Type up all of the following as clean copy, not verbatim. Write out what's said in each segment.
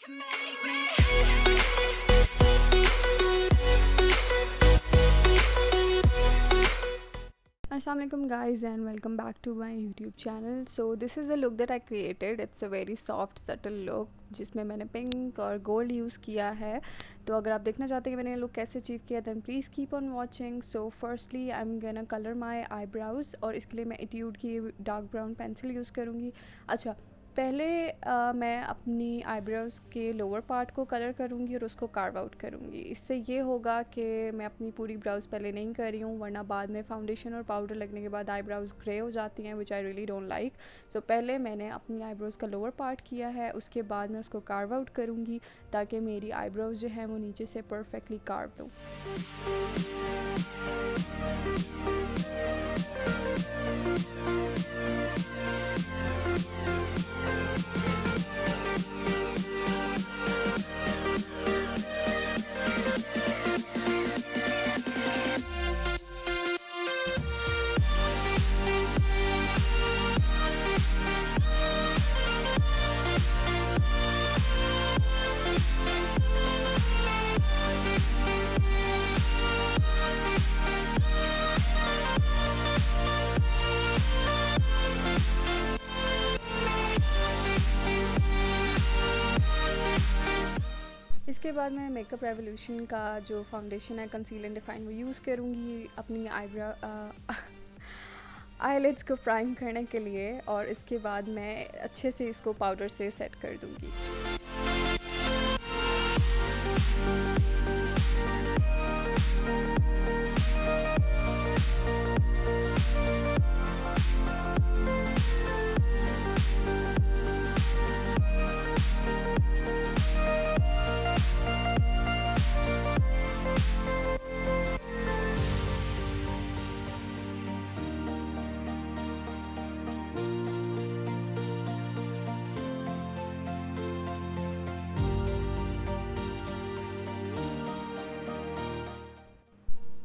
Assalamualaikum guys and welcome back to my YouTube channel. So this is the look that I created. It's a very soft subtle look जिसमें मैंने pink और gold use किया है. तो अगर आप देखना चाहते हैं कि मैंने लुक कैसे अचीव किया then please keep on watching. So firstly I am gonna colour my eyebrows और इसके लिए मैं एट्यूड की डार्क ब्राउन पेंसिल यूज़ करूँगी. अच्छा, पहले मैं अपनी आईब्रोज़ के लोअर पार्ट को कलर करूँगी और उसको कार्व आउट करूँगी. इससे ये होगा कि मैं अपनी पूरी ब्राउज़ पहले नहीं कर रही हूँ, वरना बाद में फाउंडेशन और पाउडर लगने के बाद आईब्रोज़ ग्रे हो जाती हैं, विच आई रियली डोंट लाइक. सो पहले मैंने अपनी आईब्रोज़ का लोअर पार्ट किया है, उसके बाद मैं उसको कार्व आउट करूँगी ताकि मेरी आईब्रोज़ जो हैं वो नीचे से परफेक्टली कार्व हो. इसके बाद मैं मेकअप रेवोल्यूशन का जो फाउंडेशन है कंसील एंड डिफाइन वो यूज़ करूँगी अपनी आईलिड्स को प्राइम करने के लिए, और इसके बाद मैं अच्छे से इसको पाउडर से सेट कर दूँगी.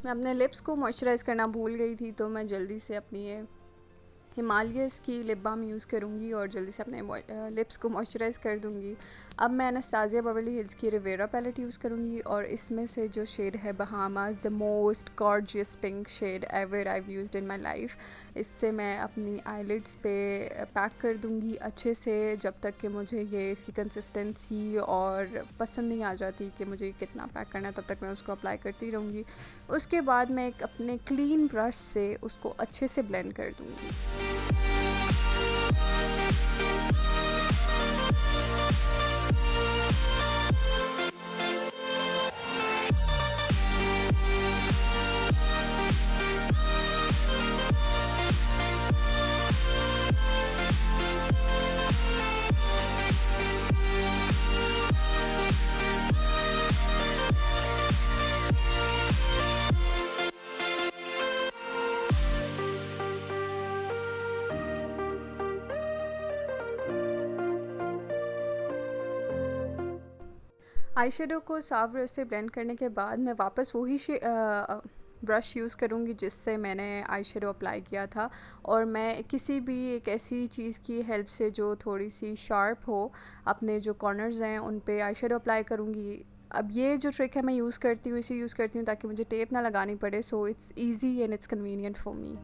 मैं अपने लिप्स को मॉइस्चराइज़ करना भूल गई थी, तो मैं जल्दी से अपनी ये हिमालयस की लिप बाम यूज़ करूँगी और जल्दी से अपने लिप्स को मॉइस्चराइज़ कर दूँगी. अब मैं एनास्टेसिया बेवर्ली हिल्स की रिवेरा पैलेट यूज़ करूँगी और इसमें से जो शेड है Bahamas, the most gorgeous pink shade ever I used in my life, इससे मैं अपनी आईलिड्स पे पैक कर दूँगी अच्छे से जब तक कि मुझे ये इसकी कंसिस्टेंसी और पसंद नहीं आ जाती कि मुझे कितना पैक करना है, तब तक मैं उसको अप्लाई करती रहूँगी. उसके बाद मैं एक अपने क्लीन ब्रश से उसको अच्छे से ब्लेंड कर दूँगी. आई शेडो को साफ ब्रश से ब्लेंड करने के बाद मैं वापस वही ब्रश यूज़ करूँगी जिससे मैंने आई शेडो अप्लाई किया था, और मैं किसी भी एक ऐसी चीज़ की हेल्प से जो थोड़ी सी शार्प हो, अपने जो कॉर्नर्स हैं उन पे आई शेडो अप्लाई करूँगी. अब ये जो ट्रिक है मैं यूज़ करती हूँ, इसे यूज़ करती हूँ ताकि मुझे टेप ना लगानी पड़े. So it's easy and it's convenient for me.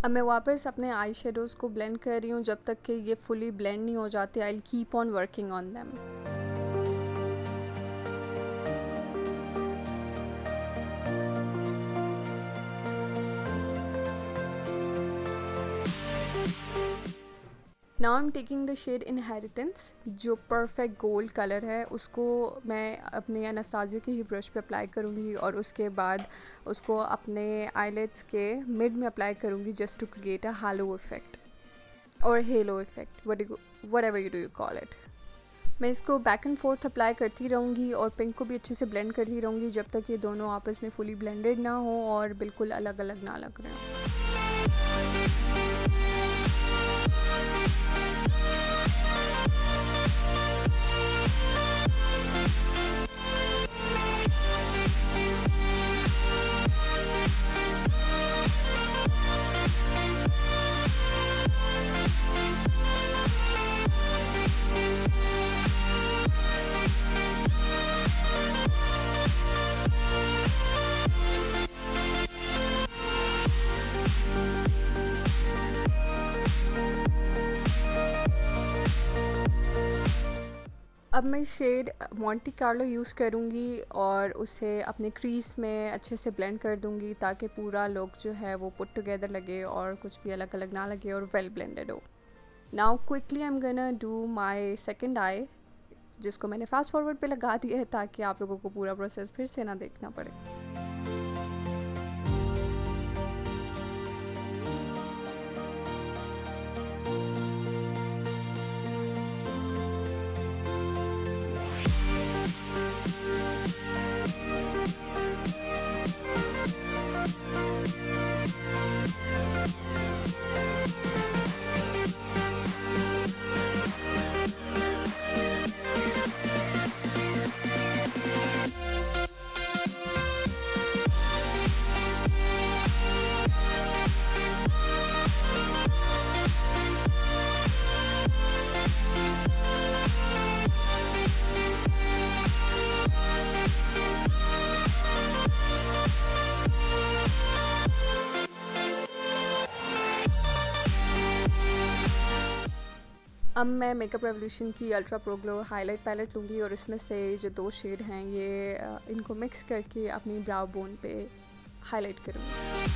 अब मैं वापस अपने आई शेडोज़ को ब्लेंड कर रही हूँ जब तक कि ये फुली ब्लेंड नहीं हो जाते. I will keep on working on them. Now I am taking the shade inheritance, जो परफेक्ट गोल्ड कलर है, उसको मैं अपने एनास्टेसिया के ही ब्रश पे अप्लाई करूँगी और उसके बाद उसको अपने आईलिड्स के मिड में अप्लाई करूँगी just to create a halo effect और hello effect, whatever you call it. मैं इसको बैक एंड फोर्थ अप्लाई करती रहूँगी और पिंक को भी अच्छे से ब्लेंड करती रहूँगी जब तक ये दोनों आपस में फुली ब्लेंडेड ना हो और बिल्कुल अलग अलग ना लग रहे हों. अब मैं शेड मोंटी कार्लो यूज़ करूँगी और उसे अपने क्रीज़ में अच्छे से ब्लेंड कर दूँगी ताकि पूरा लुक जो है वो पुट टुगेदर लगे और कुछ भी अलग अलग ना लगे और वेल ब्लेंडेड हो। Now quickly I am gonna do my second eye, जिसको मैंने फास्ट फॉरवर्ड पे लगा दिया है ताकि आप लोगों को पूरा प्रोसेस फिर से ना देखना पड़े। अब मैं मेकअप रेवोल्यूशन की ultra pro glow highlight palette लूँगी और इसमें से जो 2 शेड हैं ये इनको मिक्स करके अपनी ब्राउ बोन पे हाईलाइट करूँगी।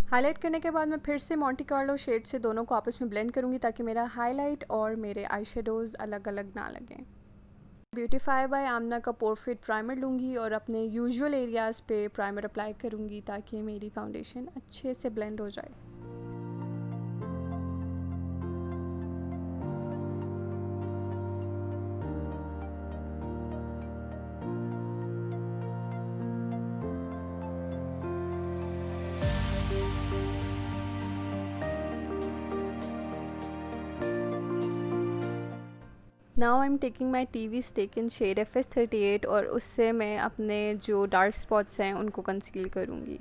हाईलाइट करने के बाद मैं फिर से मोंटी कार्लो शेड से दोनों को आपस में ब्लेंड करूँगी ताकि मेरा हाईलाइट और मेरे आई शेडोज़ अलग अलग ना लगें। ब्यूटीफाई बाय आमना का पोर फिट प्राइमर लूँगी और अपने यूजुअल एरियाज़ पे प्राइमर अप्लाई करूँगी ताकि मेरी फाउंडेशन अच्छे से ब्लेंड हो जाए। Now I am taking my TV stick in shade FS38 और उससे मैं अपने जो डार्क स्पॉट्स हैं उनको कंसील करूँगी।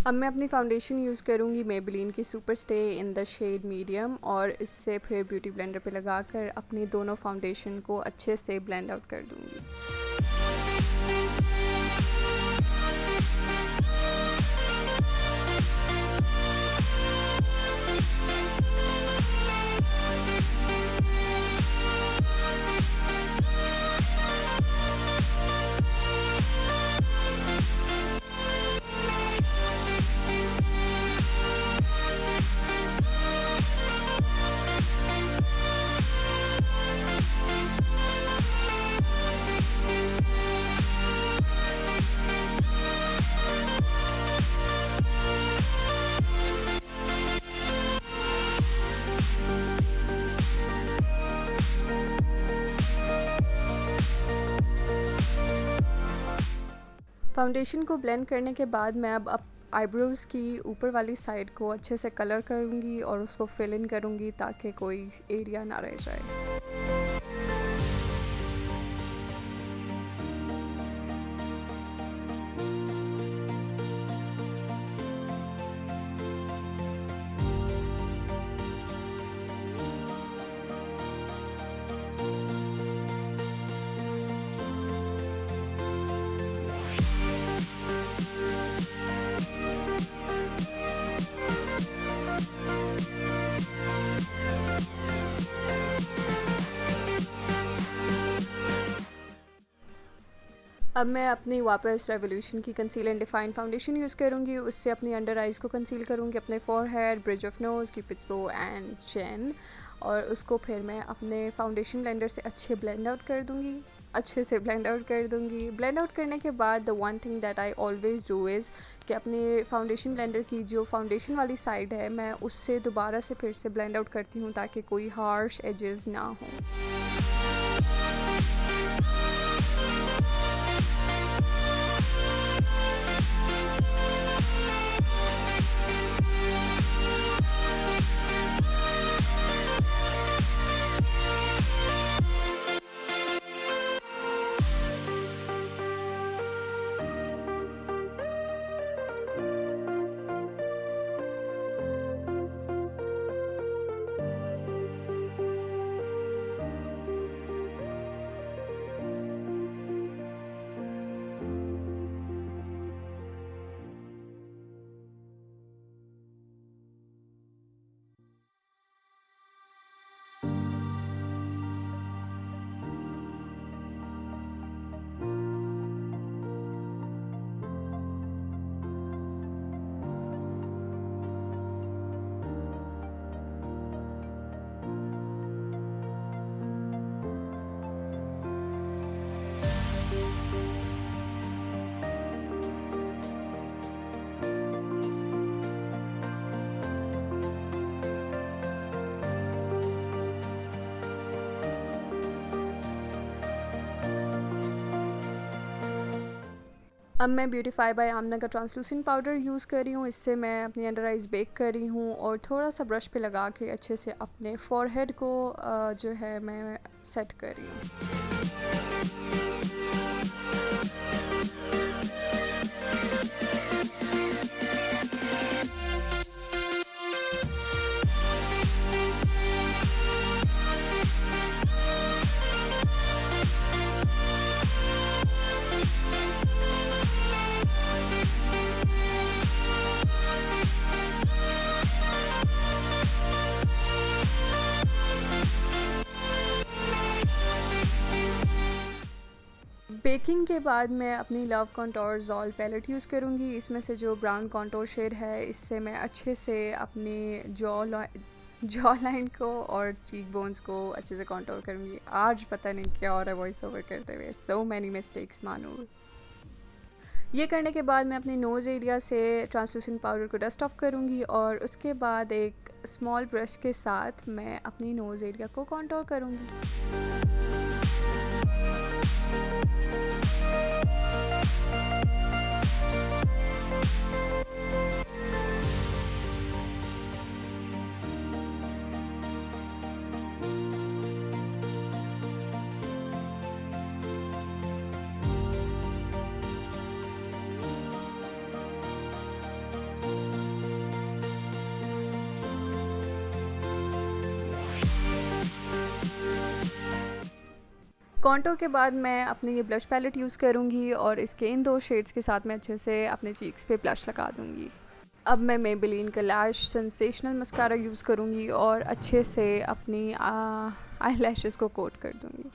अब मैं अपनी फाउंडेशन यूज़ करूँगी मेबेलिन की super stay in the shade medium और इससे फिर ब्यूटी ब्लेंडर पे लगाकर अपनी दोनों फाउंडेशन को अच्छे से ब्लेंड आउट कर दूँगी। फाउंडेशन को ब्लेंड करने के बाद मैं अब आईब्रोज़ की ऊपर वाली साइड को अच्छे से कलर करूँगी और उसको फिल इन करूँगी ताकि कोई एरिया ना रह जाए। अब मैं अपनी वापस रेवोल्यूशन की conceal and define foundation use करूँगी। उससे अपनी अंडर आइज़ को कंसील करूँगी, अपने forehead, bridge of nose, cupid's bow and chin, और उसको फिर मैं अपने फाउंडेशन ब्लेंडर से अच्छे ब्लेंड आउट कर दूँगी। ब्लेंड आउट करने के बाद the one thing that I always do is कि अपने फाउंडेशन ब्लेंडर की जो फाउंडेशन वाली साइड है मैं उससे दोबारा से फिर से ब्लेंड आउट करती हूँ ताकि कोई हार्श एजेस ना हो। अब मैं ब्यूटीफाई बाय आमना का ट्रांसलूसेंट पाउडर यूज़ कर रही हूँ। इससे मैं अपनी अंडर आइज़ बेक कर रही हूँ और थोड़ा सा ब्रश पे लगा के अच्छे से अपने फोरहेड को जो है मैं सेट कर रही हूँ। बेकिंग के बाद मैं अपनी लव कंटोर जॉल पैलेट यूज़ करूँगी। इसमें से जो ब्राउन कंटोर शेड है, इससे मैं अच्छे से अपनी जॉ लाइन को और चीक बोन्स को अच्छे से कंटोर करूँगी। आज पता नहीं क्या हो रहा है वॉइस ओवर करते हुए, सो मैनी मिस्टेक्स मानो। ये करने के बाद मैं अपनी नोज़ एरिया से ट्रांसलूसेंट पाउडर को डस्ट ऑफ करूँगी और उसके बाद एक स्मॉल ब्रश के साथ मैं अपनी नोज़ एरिया को कंटोर करूँगी। कॉन्टोर के बाद मैं अपनी ये ब्लश पैलेट यूज़ करूँगी और इसके इन 2 शेड्स के साथ मैं अच्छे से अपने चीक्स पे ब्लश लगा दूँगी। अब मैं मेबेलिन का लैश सेंसेशनल मस्कारा यूज़ करूँगी और अच्छे से अपनी आई लैशेज़ को कोट कर दूँगी।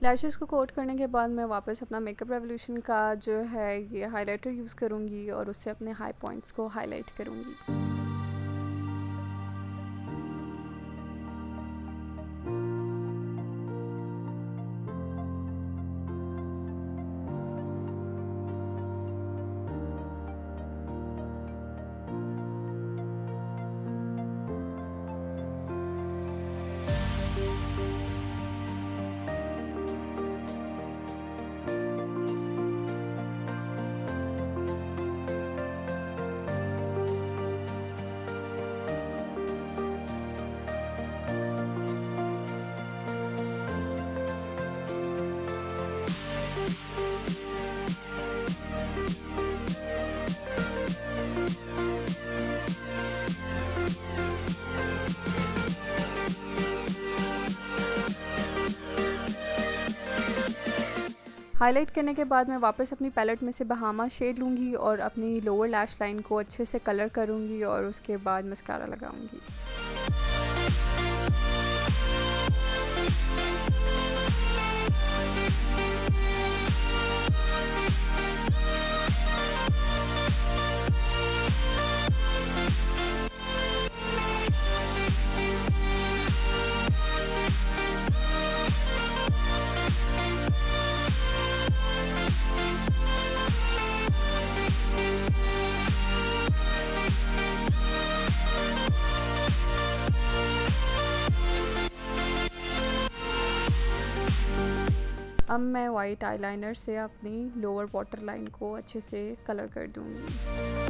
लैशेज़ को कोट करने के बाद मैं वापस अपना मेकअप रेवोल्यूशन का जो है ये हाइलाइटर यूज़ करूँगी और उससे अपने हाई पॉइंट्स को हाईलाइट करूँगी। हाईलाइट करने के बाद मैं वापस अपनी पैलेट में से बहामा शेड लूँगी और अपनी लोअर लैश लाइन को अच्छे से कलर करूँगी और उसके बाद मस्कारा लगाऊँगी। अब मैं वाइट आईलाइनर से अपनी लोअर वाटर लाइन को अच्छे से कलर कर दूँगी।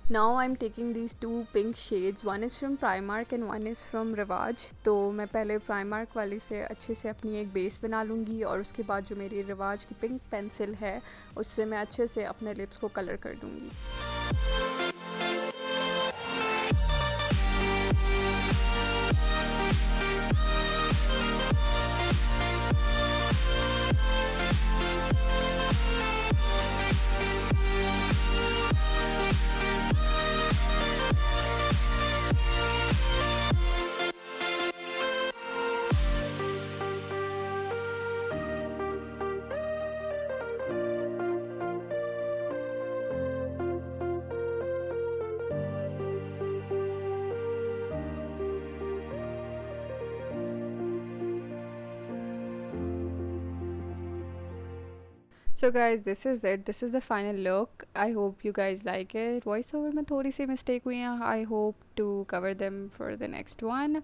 Now I'm taking these two pink shades, one is from Primark and one is from Rivaj. तो मैं पहले Primark वाली से अच्छे से अपनी एक बेस बना लूँगी और उसके बाद जो मेरी रिवाज की पिंक पेंसिल है उससे मैं अच्छे से अपने लिप्स को कलर कर दूँगी। So guys, this is it. This is the final look. I hope you guys like it. Voice over में थोड़ी सी mistake हुई हैं. I hope to cover them for the next one.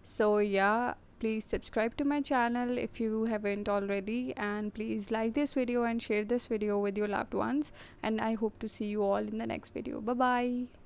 So yeah, please subscribe to my channel if you haven't already, and please like this video and share this video with your loved ones, and I hope to see you all in the next video. Bye bye.